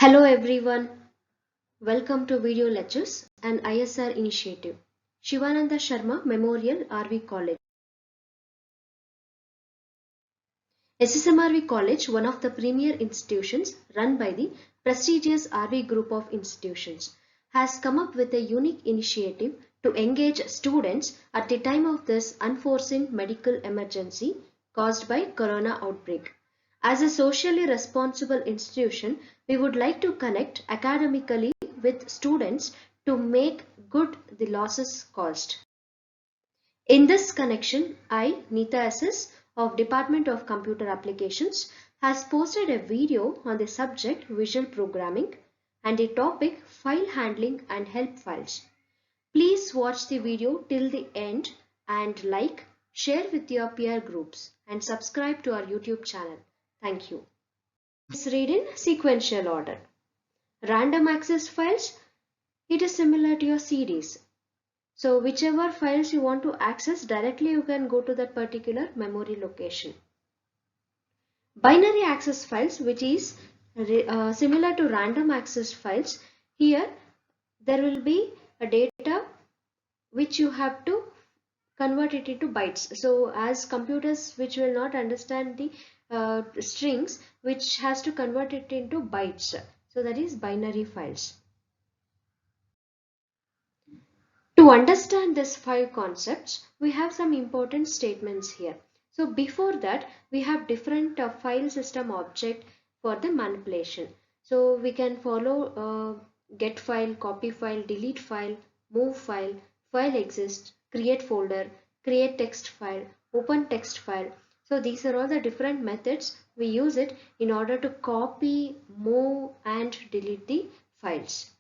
Hello everyone, welcome to video lectures and ISR initiative. Shivananda Sharma Memorial RV College. SSMRV College, one of the premier institutions run by the prestigious RV group of institutions, has come up with a unique initiative to engage students at the time of this unforeseen medical emergency caused by corona outbreak. As a socially responsible institution, we would like to connect academically with students to make good the losses caused. In this connection, I, Neeta SS of Department of Computer Applications, has posted a video on the subject visual programming and the topic file handling and help files. Please watch the video till the end and like, share with your peer groups and subscribe to our YouTube channel. Thank you. Let's read in sequential order. Random access files, it is similar to your CDs. So whichever files you want to access directly, you can go to that particular memory location. Binary access files, which is similar to random access files, here there will be a data which you have to convert it into bytes. So as computers which will not understand the strings, which has to convert it into bytes. So that is binary files. To understand this file concepts, we have some important statements here. So before that, we have different file system object for the manipulation. So we can follow get file, copy file, delete file, move file, file exist, create folder, create text file, open text file. So these are all the different methods we use it in order to copy, move and delete the files.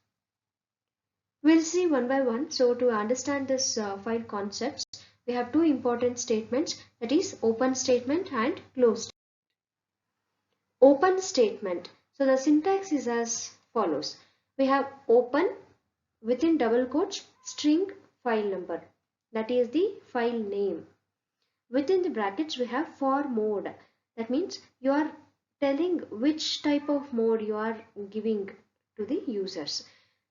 We'll see one by one. So to understand this file concepts, we have two important statements, that is open statement and close statement. Open statement. So the syntax is as follows. We have open within double quotes string file number, that is the file name. Within the brackets we have for mode. That means you are telling which type of mode you are giving to the users.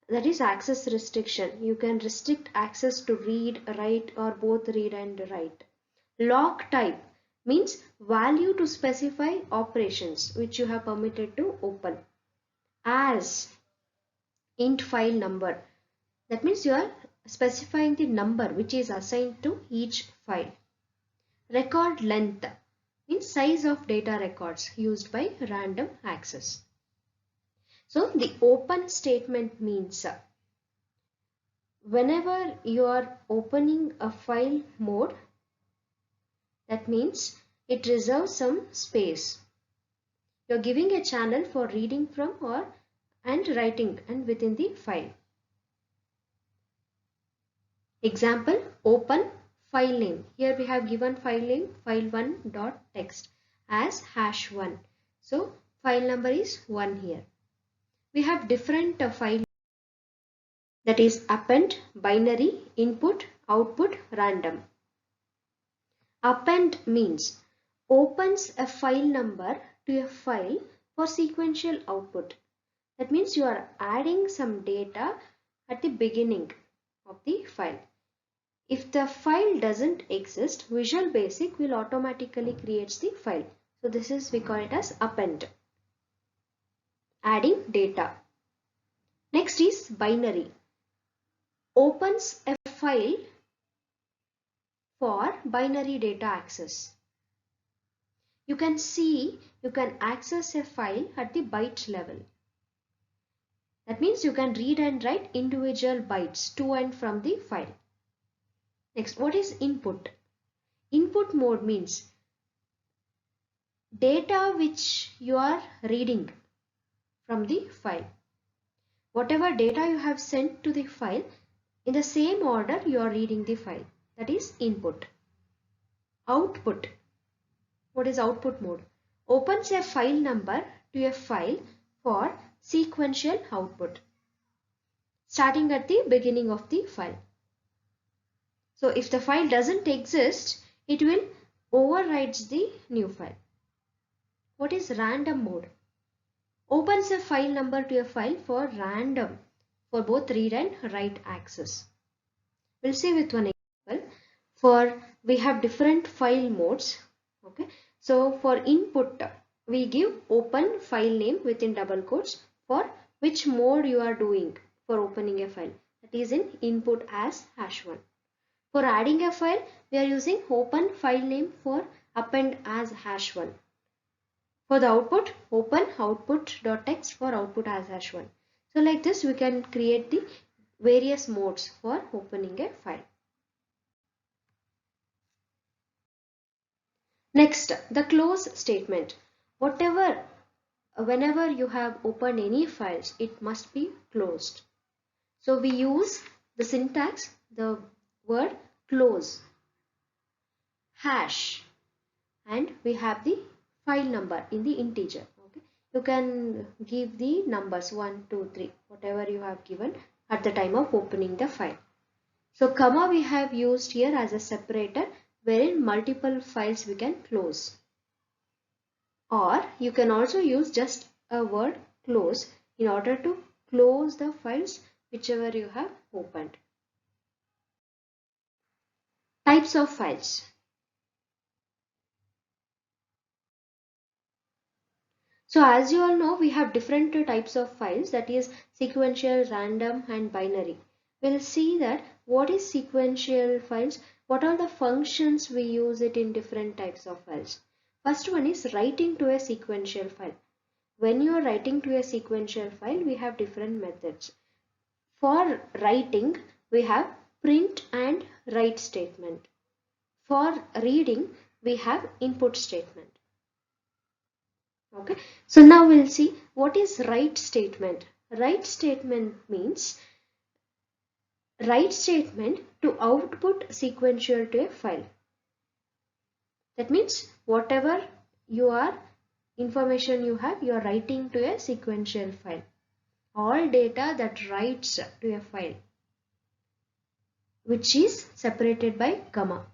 That is access restriction. You can restrict access to read, write or both read and write. Lock type means value to specify operations which you have permitted to open. As int file number. That means you are specifying the number which is assigned to each file. Record length means size of data records used by random access. So the open statement means whenever you are opening a file mode, that means it reserves some space. You are giving a channel for reading from and writing and within the file. Example, open file name. Here we have given file name file1.txt as #1. So file number is 1 here. We have different file, that is append, binary, input, output, random. Append means opens a file number to a file for sequential output. That means you are adding some data at the beginning of the file. If the file doesn't exist, Visual Basic will automatically create the file. So this is, we call it as append. Adding data. Next is binary. Opens a file for binary data access. You can access a file at the byte level. That means you can read and write individual bytes to and from the file. Next, what is input? Input mode means data which you are reading from the file. Whatever data you have sent to the file, in the same order you are reading the file. That is input. Output. What is output mode? Opens a file number to a file for sequential output, starting at the beginning of the file. So if the file doesn't exist, it will overwrite the new file. What is random mode? opens a file number to a file for random for both read and write access. We'll see with one example. For we have different file modes. Okay, so for input we give open file name within double quotes for which mode you are doing for opening a file, that is in input as #1. For adding a file we are using open file name for append as #1. For the output, open output.txt for output as #1. So like this we can create the various modes for opening a file. Next, the close statement. Whenever you have opened any files, it must be closed. So we use the syntax, the word close, hash, and we have the file number in the integer. Okay, you can give the numbers 1, 2, 3, whatever you have given at the time of opening the file. So comma we have used here as a separator wherein multiple files we can close. Or you can also use just a word close in order to close the files whichever you have opened. Types of files. So as you all know, we have different types of files, that is sequential, random and binary. We'll see that what is sequential files, what are the functions we use it in different types of files. First one is writing to a sequential file. When you are writing to a sequential file, we have different methods. For writing, we have print and write statement. For reading, we have input statement. Okay, so now we'll see what is write statement. Write statement means write statement to output sequential to a file. That means whatever information you have, you are writing to a sequential file. All data that writes to a file which is separated by comma.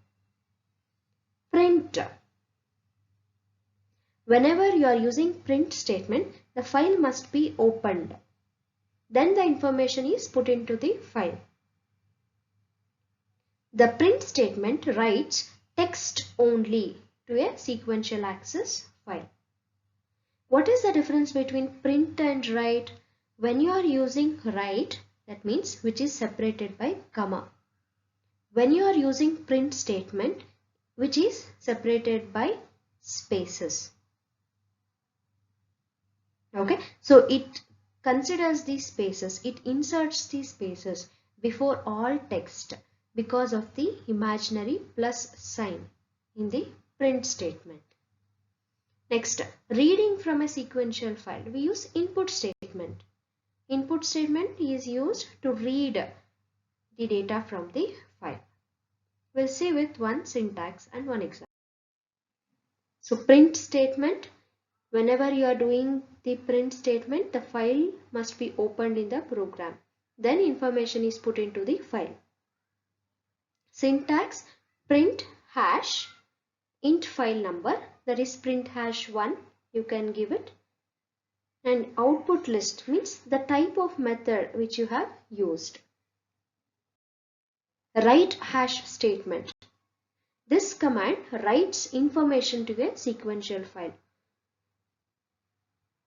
Print. Whenever you are using print statement, the file must be opened. Then the information is put into the file. The print statement writes text only to a sequential access file. What is the difference between print and write? When you are using write, that means which is separated by comma. When you are using print statement, which is separated by spaces. Okay, so it considers these spaces, it inserts these spaces before all text because of the imaginary plus sign in the print statement. Next, reading from a sequential file, we use input statement. Input statement is used to read the data from the file. We'll see with one syntax and one example. So print statement, whenever you are doing the print statement, the file must be opened in the program. Then information is put into the file. Syntax, print hash int file number, that is print #1, you can give it. And output list means the type of method which you have used. Write hash statement. This command writes information to a sequential file.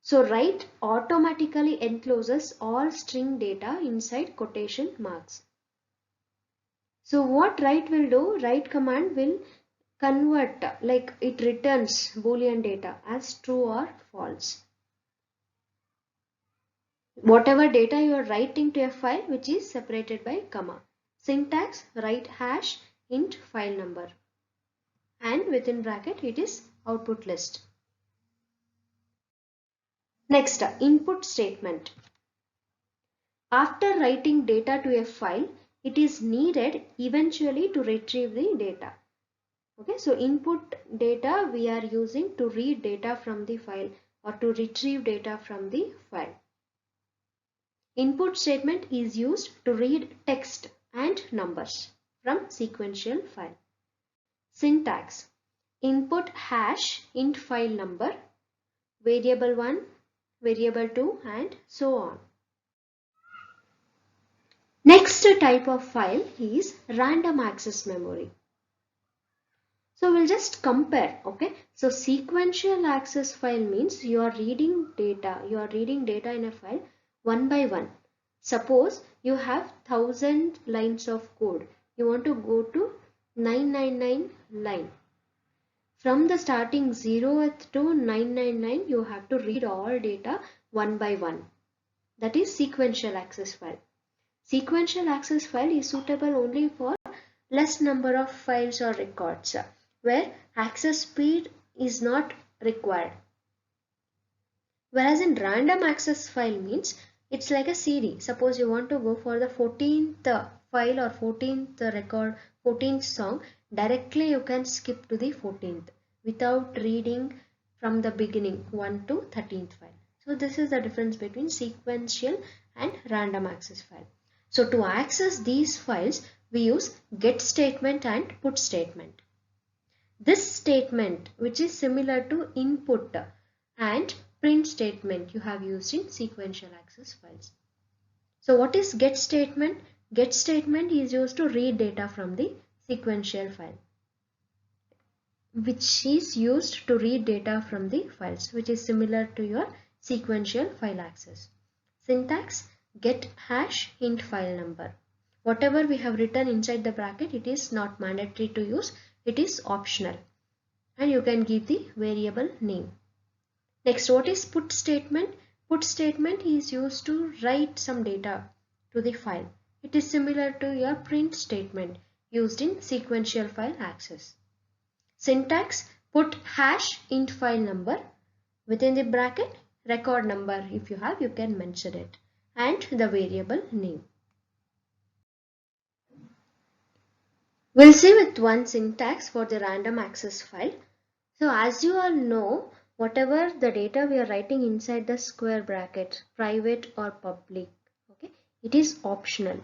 So write automatically encloses all string data inside quotation marks. So what write will do, write command will convert, like it returns Boolean data as true or false. Whatever data you are writing to a file which is separated by comma. Syntax, write hash int file number, and within bracket it is output list. Next, input statement. After writing data to a file, it is needed eventually to retrieve the data. Okay, so input data we are using to read data from the file or to retrieve data from the file. Input statement is used to read text and numbers from sequential file. Syntax, input hash int file number, variable 1 variable 2 and so on. Next type of file is random access memory. So we'll just compare, okay? So sequential access file means you are reading data in a file one by one. Suppose you have 1000 lines of code. You want to go to 999 line. From the starting 0th to 999, you have to read all data one by one. That is sequential access file. Sequential access file is suitable only for less number of files or records where access speed is not required. Whereas in random access file means it's like a CD. Suppose you want to go for the 14th file or 14th record, 14th song, directly you can skip to the 14th without reading from the beginning 1 to 13th file. So this is the difference between sequential and random access file. So to access these files, we use get statement and put statement. This statement, which is similar to input and print statement, you have used in sequential access files. So what is get statement? Get statement is used to read data from the sequential file, which is used to read data from the files, which is similar to your sequential file access. Syntax: get hash int file number. Whatever we have written inside the bracket, it is not mandatory to use, it is optional, and you can give the variable name. Next, what is put statement? Put statement is used to write some data to the file. It is similar to your print statement used in sequential file access. Syntax: put hash int file number, within the bracket record number, if you have, you can mention it, and the variable name. We'll see with one syntax for the random access file. So as you all know, whatever the data we are writing inside the square bracket, private or public, okay, it is optional.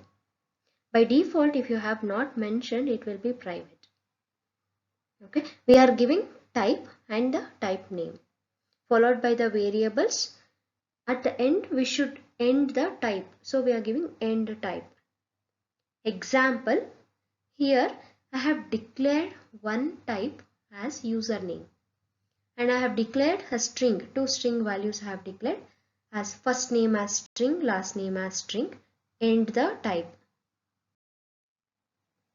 By default, if you have not mentioned, it will be private. Okay, we are giving type and the type name, followed by the variables. At the end, we should end the type. So we are giving end type. Example, here I have declared one type as username. And I have declared a string, two string values I have declared as first name as string, last name as string, end the type.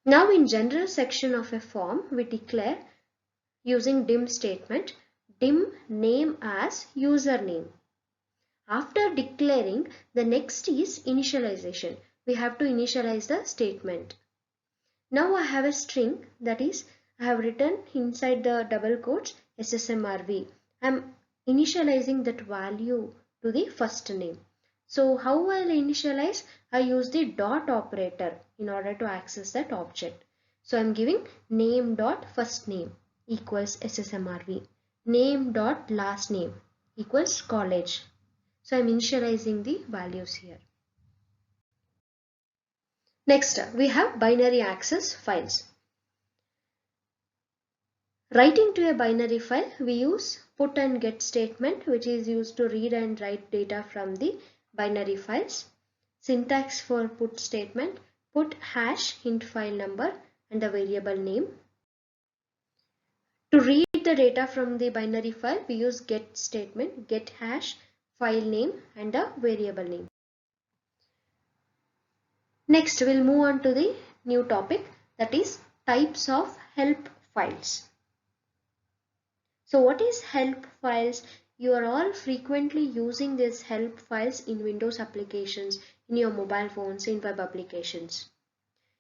Now in general section of a form, we declare using dim statement, dim name as username. After declaring, the next is initialization. We have to initialize the statement. Now I have a string, that is I have written inside the double quotes SSMRV. I am initializing that value to the first name. So how I will initialize? I use the dot operator in order to access that object. So I am giving name dot first name equals SSMRV. Name dot last name equals college. So I am initializing the values here. Next, we have binary access files. Writing to a binary file, we use put and get statement, which is used to read and write data from the binary files. Syntax for put statement, put hash int file number and the variable name. To read the data from the binary file, we use get statement, get hash file name and the variable name. Next, we'll move on to the new topic, that is types of help files. So what is help files? You are all frequently using these help files in Windows applications, in your mobile phones, in web applications.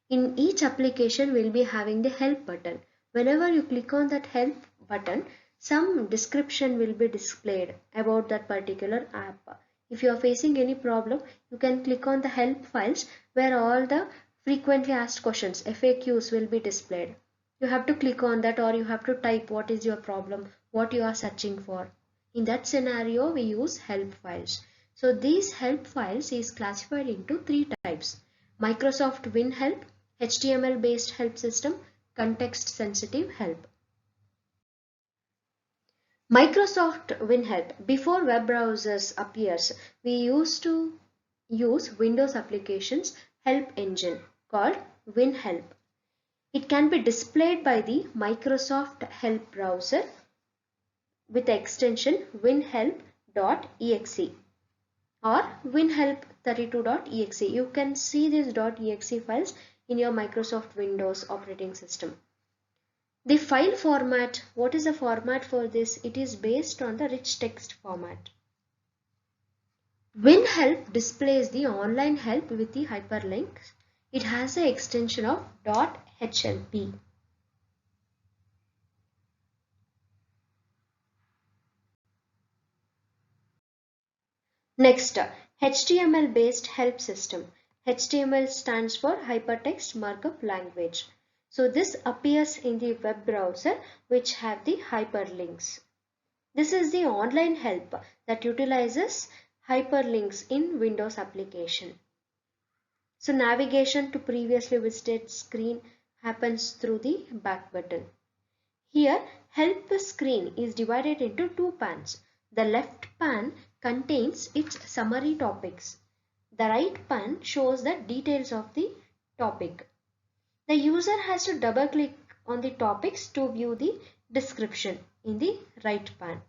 In each application, we'll be having the help button. Whenever you click on that help button, some description will be displayed about that particular app. If you are facing any problem, you can click on the help files where all the frequently asked questions, FAQs, will be displayed. You have to click on that, or you have to type what is your problem, what you are searching for. In that scenario, we use help files. So these help files is classified into three types: Microsoft Win help, HTML based help system, context sensitive help. Microsoft WinHelp. Before web browsers appears, we used to use Windows applications help engine called WinHelp. It can be displayed by the Microsoft Help browser with the extension winhelp.exe or winhelp32.exe. You can see these .exe files in your Microsoft Windows operating system. The file format, what is the format for this? It is based on the rich text format. WinHelp displays the online help with the hyperlinks. It has an extension of .hlp. Next, HTML based help system. HTML stands for Hypertext Markup Language. So this appears in the web browser which have the hyperlinks. This is the online help that utilizes hyperlinks in Windows application. So navigation to previously visited screen happens through the back button. Here, help screen is divided into two pans. The left pan contains its summary topics. The right pan shows the details of the topic. The user has to double click on the topics to view the description in the right pan.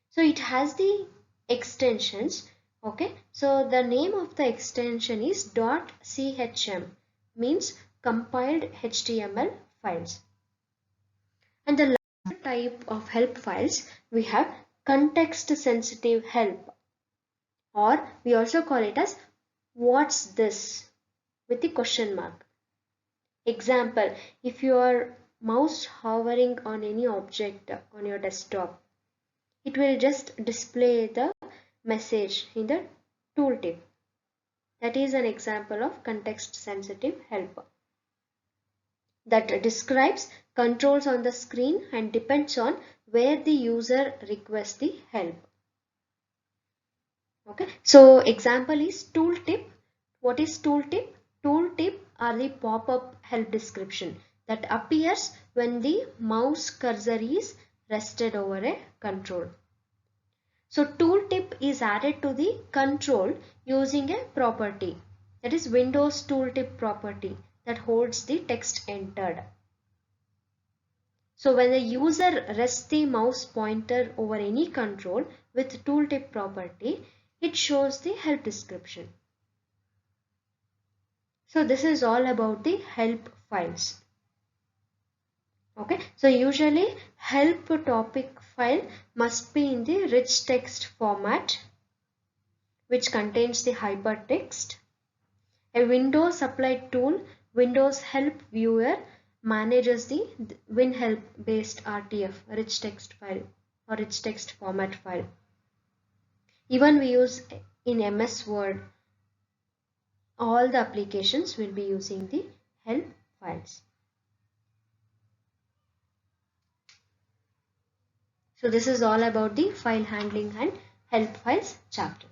So it has the extensions. Okay, so the name of the extension is .chm, means compiled HTML files. And the last type of help files, we have context sensitive help, or we also call it as what's this with the question mark. Example, if your mouse hovering on any object on your desktop, it will just display the message in the tooltip. That is an example of context sensitive help that describes controls on the screen and depends on where the user requests the help. Okay, so example is tooltip. What is tooltip? Tooltip are the pop-up help description that appears when the mouse cursor is rested over a control. So tooltip is added to the control using a property, that is Windows tooltip property that holds the text entered. So when the user rests the mouse pointer over any control with tooltip property, it shows the help description. So this is all about the help files. Okay, so usually help topic file must be in the rich text format which contains the hypertext. A Windows applied tool, Windows Help Viewer, manages the WinHelp based RTF, rich text file or rich text format file. Even we use in MS Word, all the applications will be using the help files. So this is all about the file handling and help files chapter.